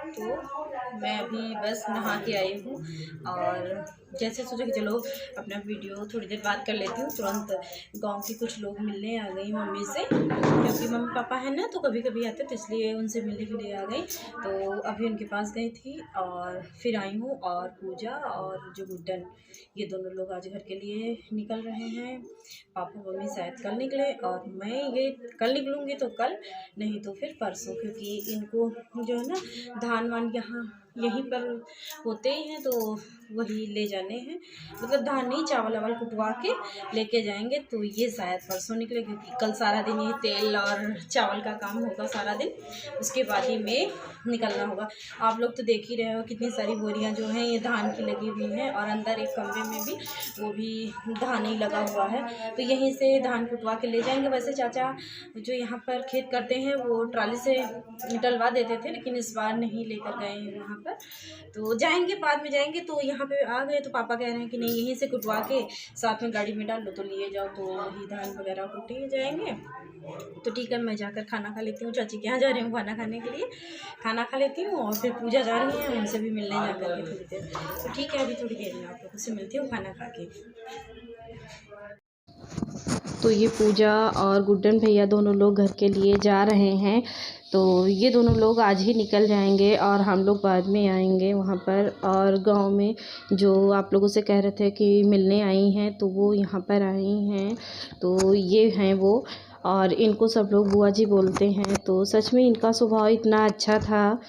तो मैं अभी बस नहा के आई हूँ और जैसे सोचा कि चलो अपना वीडियो थोड़ी देर बात कर लेती हूँ। तुरंत गांव के कुछ लोग मिलने आ गई मम्मी से, क्योंकि मम्मी पापा है ना तो कभी कभी आते, तो इसलिए उनसे मिलने के लिए आ गई। तो अभी उनके पास गई थी और फिर आई हूँ। और पूजा और जो गुड्डन, ये दोनों लोग आज घर के लिए निकल रहे हैं। पापा मम्मी शायद कल निकले और मैं ये कल निकलूँगी तो कल, नहीं तो फिर परसों, क्योंकि इनको जो है ना धान वान यहाँ यहीं पर होते ही हैं, तो वही ले जाने हैं। मतलब धान नहीं, चावल वावल कुटवा के लेके जाएंगे। तो ये शायद परसों निकले, क्योंकि कल सारा दिन ये तेल और चावल का काम होगा सारा दिन, उसके बाद ही में निकलना होगा। आप लोग तो देख ही रहे हो कितनी सारी बोरियां जो हैं ये धान की लगी हुई हैं, और अंदर एक कमरे में भी वो भी धान ही लगा हुआ है। तो यहीं से धान कुटवा के ले जाएंगे। वैसे चाचा जो यहाँ पर खेत करते हैं वो ट्राली से निकलवा देते थे, लेकिन इस बार नहीं लेकर गए हैं वहाँ पर। तो जाएंगे, बाद में जाएंगे। तो यहाँ पे आ गए तो पापा कह रहे हैं कि नहीं, यहीं से कुटवा के साथ में गाड़ी में डाल लो तो लिए जाओ, तो वही धान वगैरह कुटे जाएंगे। तो ठीक है, मैं जाकर खाना खा लेती हूँ। चाची के यहाँ जा रही हूँ खाना खाने के लिए, खाना खा लेती हूँ। और फिर पूजा जा रही है, उनसे भी मिलने जा कर के थोड़ी देर। तो ठीक है, अभी थोड़ी देर में आप लोगों से मिलती हूँ खाना खा के। तो ये पूजा और गुड्डन भैया दोनों लोग घर के लिए जा रहे हैं। तो ये दोनों लोग आज ही निकल जाएंगे और हम लोग बाद में आएंगे वहाँ पर। और गांव में जो आप लोगों से कह रहे थे कि मिलने आई हैं, तो वो यहाँ पर आई हैं। तो ये हैं वो, और इनको सब लोग बुआ जी बोलते हैं। तो सच में इनका स्वभाव इतना अच्छा था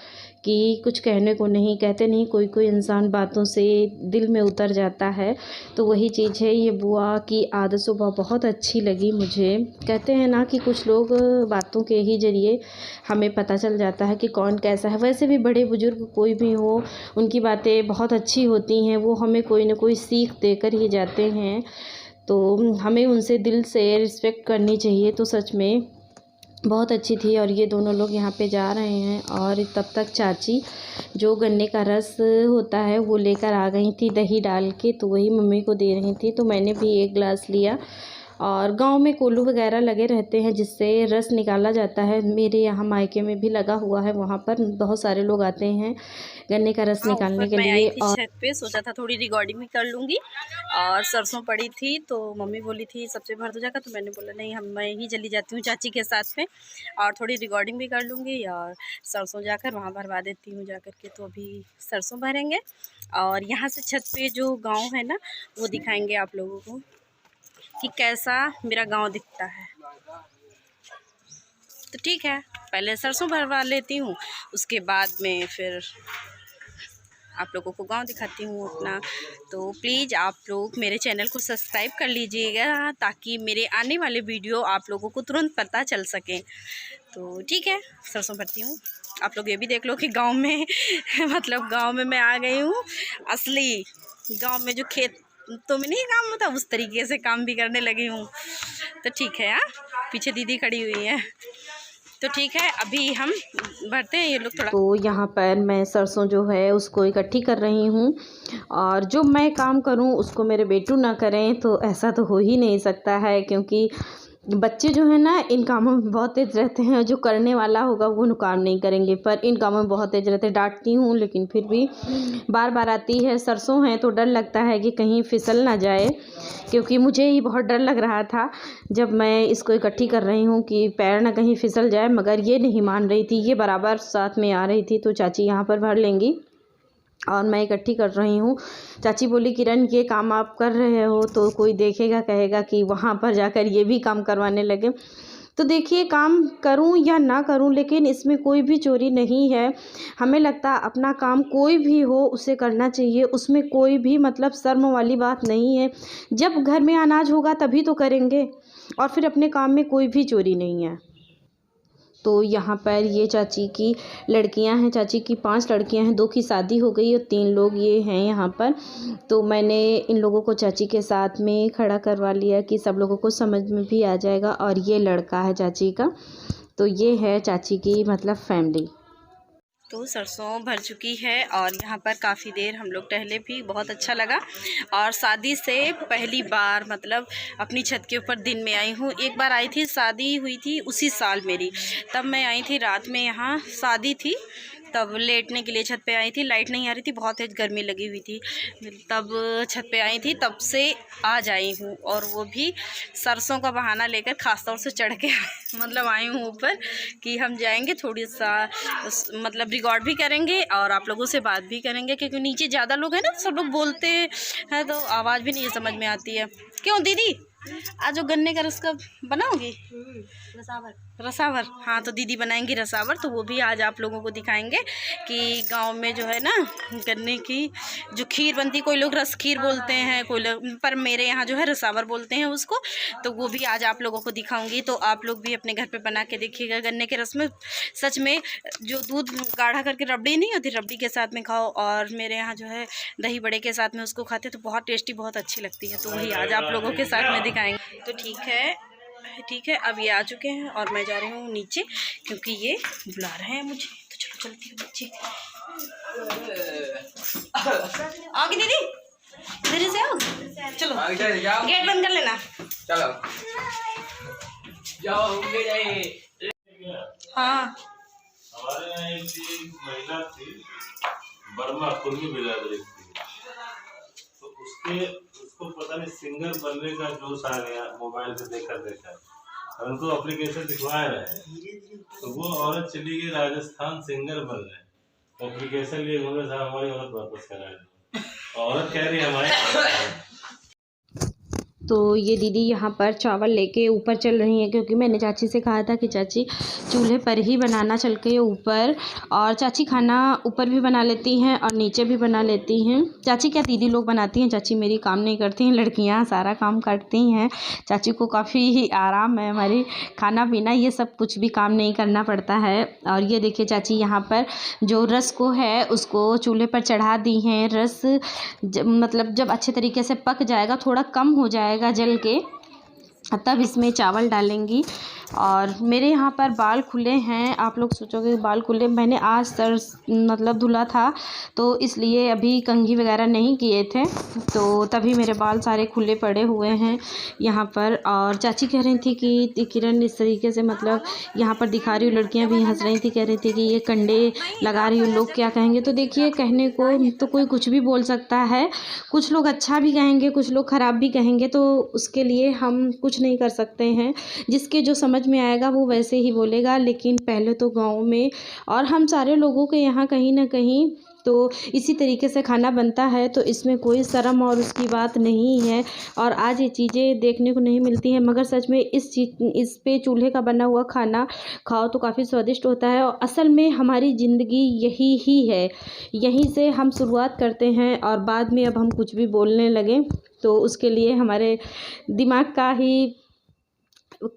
कि कुछ कहने को नहीं। कहते नहीं, कोई कोई इंसान बातों से दिल में उतर जाता है, तो वही चीज़ है। ये बुआ की आदत स्वभाव बहुत अच्छी लगी मुझे। कहते हैं ना कि कुछ लोग बातों के ही ज़रिए हमें पता चल जाता है कि कौन कैसा है। वैसे भी बड़े बुजुर्ग कोई भी हो, उनकी बातें बहुत अच्छी होती हैं। वो हमें कोई ना कोई सीख देकर ही जाते हैं, तो हमें उनसे दिल से रिस्पेक्ट करनी चाहिए। तो सच में बहुत अच्छी थी। और ये दोनों लोग यहाँ पे जा रहे हैं। और तब तक चाची जो गन्ने का रस होता है वो लेकर आ गई थी दही डाल के, तो वही मम्मी को दे रही थी। तो मैंने भी एक गिलास लिया। और गांव में कोल्हू वगैरह लगे रहते हैं जिससे रस निकाला जाता है। मेरे यहाँ मायके में भी लगा हुआ है, वहाँ पर बहुत सारे लोग आते हैं गन्ने का रस निकालने के मैं आई लिए। थी और छत पे, सोचा था थोड़ी रिकॉर्डिंग भी कर लूँगी। और सरसों पड़ी थी तो मम्मी बोली थी सबसे भर दो जाकर, तो मैंने बोला नहीं, मैं ही चली जाती हूँ चाची के साथ में, और थोड़ी रिकॉर्डिंग भी कर लूँगी और सरसों जाकर वहाँ भरवा देती हूँ जाकर के। तो अभी सरसों भरेंगे और यहाँ से छत पे जो गाँव है ना वो दिखाएंगे आप लोगों को कि कैसा मेरा गाँव दिखता है। तो ठीक है, पहले सरसों भरवा लेती हूँ, उसके बाद में फिर आप लोगों को गांव दिखाती हूँ अपना। तो प्लीज़ आप लोग मेरे चैनल को सब्सक्राइब कर लीजिएगा, ताकि मेरे आने वाले वीडियो आप लोगों को तुरंत पता चल सके। तो ठीक है, सरसों भरती हूँ। आप लोग ये भी देख लो कि गांव में मतलब गांव में मैं आ गई हूँ। असली गांव में जो खेत तो में नहीं काम होता, उस तरीके से काम भी करने लगी हूँ। तो ठीक है। पीछे दीदी खड़ी हुई है। तो ठीक है, अभी हम भरते हैं। ये लोग थोड़ा, तो यहाँ पर मैं सरसों जो है उसको इकट्ठी कर रही हूँ। और जो मैं काम करूँ उसको मेरे बेटू ना करें, तो ऐसा तो हो ही नहीं सकता है। क्योंकि बच्चे जो है ना इन कामों में बहुत तेज़ रहते हैं, जो करने वाला होगा वो काम नहीं करेंगे, पर इन कामों में बहुत तेज़ रहते हैं। डांटती हूँ लेकिन फिर भी बार बार आती है। सरसों है तो डर लगता है कि कहीं फिसल ना जाए, क्योंकि मुझे ही बहुत डर लग रहा था जब मैं इसको इकट्ठी कर रही हूँ कि पैर ना कहीं फिसल जाए। मगर ये नहीं मान रही थी, ये बराबर साथ में आ रही थी। तो चाची यहाँ पर भर लेंगी और मैं इकट्ठी कर रही हूँ। चाची बोली, किरण ये काम आप कर रहे हो तो कोई देखेगा, कहेगा कि वहाँ पर जाकर ये भी काम करवाने लगे। तो देखिए, काम करूँ या ना करूँ, लेकिन इसमें कोई भी चोरी नहीं है। हमें लगता है अपना काम कोई भी हो उसे करना चाहिए, उसमें कोई भी मतलब शर्म वाली बात नहीं है। जब घर में अनाज होगा तभी तो करेंगे, और फिर अपने काम में कोई भी चोरी नहीं है। तो यहाँ पर ये चाची की लड़कियां हैं, चाची की 5 लड़कियां हैं, 2 की शादी हो गई और 3 लोग ये हैं यहाँ पर। तो मैंने इन लोगों को चाची के साथ में खड़ा करवा लिया कि सब लोगों को समझ में भी आ जाएगा। और ये लड़का है चाची का। तो ये है चाची की मतलब फैमिली। तो सरसों भर चुकी है और यहाँ पर काफ़ी देर हम लोग टहले भी, बहुत अच्छा लगा। और शादी से पहली बार मतलब अपनी छत के ऊपर दिन में आई हूँ। एक बार आई थी, शादी हुई थी उसी साल मेरी, तब मैं आई थी रात में, यहाँ शादी थी तब लेटने के लिए छत पे आई थी। लाइट नहीं आ रही थी, बहुत तेज गर्मी लगी हुई थी, तब छत पे आई थी, तब से आज आई हूँ। और वो भी सरसों का बहाना लेकर खास तौर से चढ़ के मतलब आई हूँ ऊपर कि हम जाएंगे, थोड़ी सा मतलब रिकॉर्ड भी करेंगे और आप लोगों से बात भी करेंगे, क्योंकि नीचे ज़्यादा लोग हैं ना, सब लोग बोलते हैं तो आवाज़ भी नहीं समझ में आती है। क्यों दीदी, आज जो गन्ने का रस का बनाओगी? रसावर, हाँ, तो दीदी बनाएंगी रसावर, तो वो भी आज आप लोगों को दिखाएंगे कि गांव में जो है ना गन्ने की जो खीर बनती, कोई लोग रस खीर बोलते हैं, कोई लोग, पर मेरे यहाँ जो है रसावर बोलते हैं उसको, तो वो भी आज आप लोगों को दिखाऊंगी। तो आप लोग भी अपने घर पे बना के देखिएगा। गन्ने के रस में सच में जो दूध गाढ़ा करके रबड़ी नहीं होती, रबड़ी के साथ में खाओ, और मेरे यहाँ जो है दही बड़े के साथ में उसको खाते तो बहुत टेस्टी, बहुत अच्छी लगती है। तो वही आज आप लोगों के साथ में दिखाएंगे। तो ठीक है, अब ये आ चुके हैं और मैं जा रही हूँ नीचे, क्योंकि ये बुला रहे हैं मुझे। तो चलो चलती हूँ नीचे। आओगी दीदी, धीरे से आओ, चलो गेट बंद कर लेना। चलो जाओ हाँ, हमारे यहाँ एक महिला थी, बर्मा कुर्मी बिरादरी थी, तो उसको पता नहीं सिंगर बनने का जोश आ गया, मोबाइल से देखा और उनको एप्लीकेशन दिखवा रहे हैं, तो वो औरत चली गई राजस्थान सिंगर बनने। एप्लीकेशन लिए बोले साहब हमारी औरत वापस करा दो, औरत कह रही है हमारे। तो ये दीदी यहाँ पर चावल लेके ऊपर चल रही हैं, क्योंकि मैंने चाची से कहा था कि चाची चूल्हे पर ही बनाना चल के ऊपर, और चाची खाना ऊपर भी बना लेती हैं और नीचे भी बना लेती हैं। चाची क्या दीदी लोग बनाती हैं, चाची मेरी काम नहीं करती हैं, लड़कियाँ सारा काम करती हैं। चाची को काफ़ी आराम है, हमारी खाना पीना ये सब कुछ भी काम नहीं करना पड़ता है। और ये देखिए चाची यहाँ पर जो रस को है उसको चूल्हे पर चढ़ा दी हैं। रस मतलब जब अच्छे तरीके से पक जाएगा, थोड़ा कम हो जाएगा जल के, तब इसमें चावल डालेंगी। और मेरे यहाँ पर बाल खुले हैं, आप लोग सोचोगे बाल खुले, मैंने आज सर मतलब धुला था तो इसलिए अभी कंघी वगैरह नहीं किए थे, तो तभी मेरे बाल सारे खुले पड़े हुए हैं यहाँ पर। और चाची कह रही थी कि किरण इस तरीके से मतलब यहाँ पर दिखा रही हूँ, लड़कियाँ भी हंस रही थी, कह रही थी कि ये कंडे लगा रही हूँ, लोग क्या कहेंगे। तो देखिए कहने को तो कोई कुछ भी बोल सकता है, कुछ लोग अच्छा भी कहेंगे, कुछ लोग ख़राब भी कहेंगे, तो उसके लिए हम कुछ नहीं कर सकते हैं। जिसके जो समझ में आएगा वो वैसे ही बोलेगा। लेकिन पहले तो गांव में और हम सारे लोगों के यहाँ कहीं ना कहीं तो इसी तरीके से खाना बनता है, तो इसमें कोई शर्म और उसकी बात नहीं है। और आज ये चीज़ें देखने को नहीं मिलती हैं, मगर सच में इस पे चूल्हे का बना हुआ खाना खाओ तो काफ़ी स्वादिष्ट होता है। और असल में हमारी ज़िंदगी यही ही है, यहीं से हम शुरुआत करते हैं और बाद में अब हम कुछ भी बोलने लगें तो उसके लिए हमारे दिमाग का ही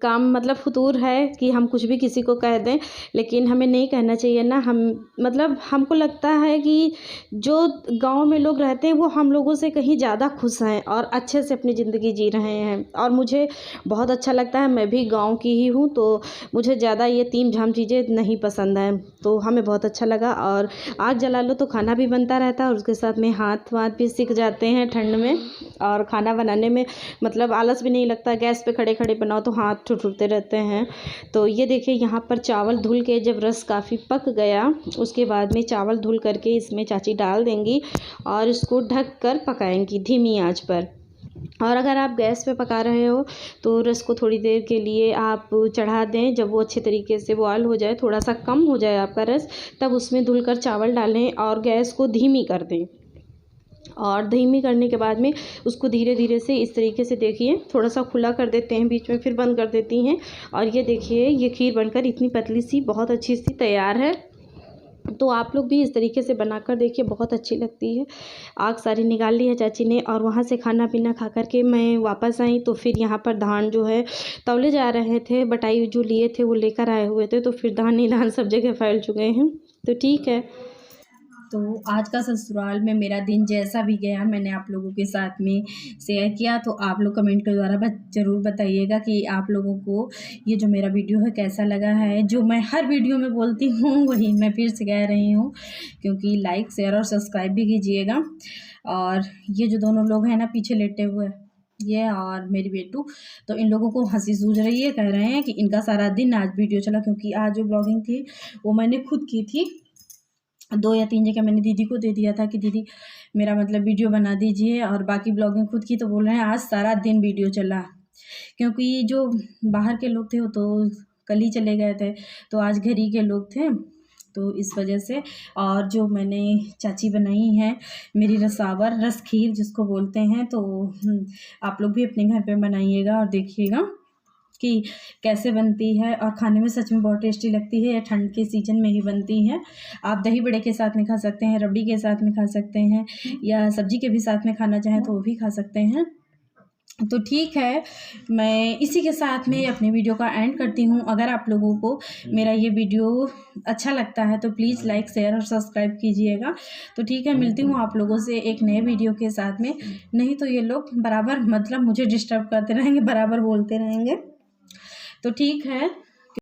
काम मतलब फतूर है कि हम कुछ भी किसी को कह दें, लेकिन हमें नहीं कहना चाहिए ना। हम मतलब हमको लगता है कि जो गांव में लोग रहते हैं वो हम लोगों से कहीं ज़्यादा खुश हैं और अच्छे से अपनी ज़िंदगी जी रहे हैं, और मुझे बहुत अच्छा लगता है। मैं भी गांव की ही हूँ, तो मुझे ज़्यादा ये तीम झाम चीज़ें नहीं पसंद हैं, तो हमें बहुत अच्छा लगा। और आग जला लो तो खाना भी बनता रहता है और उसके साथ में हाथ वाथ भी सीख जाते हैं ठंड में, और खाना बनाने में मतलब आलस भी नहीं लगता। गैस पे खड़े खड़े बनाओ तो हाथ ठुठुरते रहते हैं। तो ये देखिए यहाँ पर चावल धुल के जब रस काफ़ी पक गया, उसके बाद में चावल धुल करके इसमें चाची डाल देंगी और इसको ढक कर पकाएंगी धीमी आंच पर। और अगर आप गैस पे पका रहे हो तो रस को थोड़ी देर के लिए आप चढ़ा दें, जब वो अच्छे तरीके से बॉयल हो जाए, थोड़ा सा कम हो जाए आपका रस, तब उसमें धुल कर चावल डालें और गैस को धीमी कर दें। और धीमी करने के बाद में उसको धीरे धीरे से इस तरीके से देखिए थोड़ा सा खुला कर देते हैं, बीच में फिर बंद कर देती हैं। और ये देखिए ये खीर बनकर इतनी पतली सी बहुत अच्छी सी तैयार है। तो आप लोग भी इस तरीके से बनाकर देखिए, बहुत अच्छी लगती है। आग सारी निकाल ली है चाची ने, और वहाँ से खाना पीना खा करके मैं वापस आई तो फिर यहाँ पर धान जो है तौले जा रहे थे, बटाई जो लिए थे वो लेकर आए हुए थे, तो फिर धान ही धान सब जगह फैल चुके हैं। तो ठीक है, तो आज का ससुराल में मेरा दिन जैसा भी गया मैंने आप लोगों के साथ में शेयर किया। तो आप लोग कमेंट के द्वारा ज़रूर बताइएगा कि आप लोगों को ये जो मेरा वीडियो है कैसा लगा है। जो मैं हर वीडियो में बोलती हूँ वही मैं फिर से कह रही हूँ, क्योंकि लाइक शेयर और सब्सक्राइब भी कीजिएगा। और ये जो दोनों लोग हैं ना पीछे लेटे हुए, ये और मेरी बेटू, तो इन लोगों को हंसी सूझ रही है। कह रहे हैं कि इनका सारा दिन आज वीडियो चला, क्योंकि आज जो ब्लॉगिंग थी वो मैंने खुद की थी। 2 या 3 जगह मैंने दीदी को दे दिया था कि दीदी मेरा मतलब वीडियो बना दीजिए, और बाकी ब्लॉगिंग खुद की। तो बोल रहे हैं आज सारा दिन वीडियो चला, क्योंकि जो बाहर के लोग थे वो तो कल ही चले गए थे, तो आज घर ही के लोग थे, तो इस वजह से। और जो मैंने चाची बनाई है मेरी रसावर, रस खीर जिसको बोलते हैं, तो आप लोग भी अपने घर पे बनाइएगा और देखिएगा कि कैसे बनती है, और खाने में सच में बहुत टेस्टी लगती है। ठंड के सीज़न में ही बनती है। आप दही बड़े के साथ में खा सकते हैं, रबड़ी के साथ में खा सकते हैं, या सब्जी के भी साथ में खाना चाहें तो वो भी खा सकते हैं। तो ठीक है, मैं इसी के साथ में अपने वीडियो का एंड करती हूँ। अगर आप लोगों को मेरा ये वीडियो अच्छा लगता है तो प्लीज़ लाइक, शेयर और सब्सक्राइब कीजिएगा। तो ठीक है, मिलती हूँ आप लोगों से एक नए वीडियो के साथ में। नहीं तो ये लोग बराबर मतलब मुझे डिस्टर्ब करते रहेंगे, बराबर बोलते रहेंगे। तो ठीक है।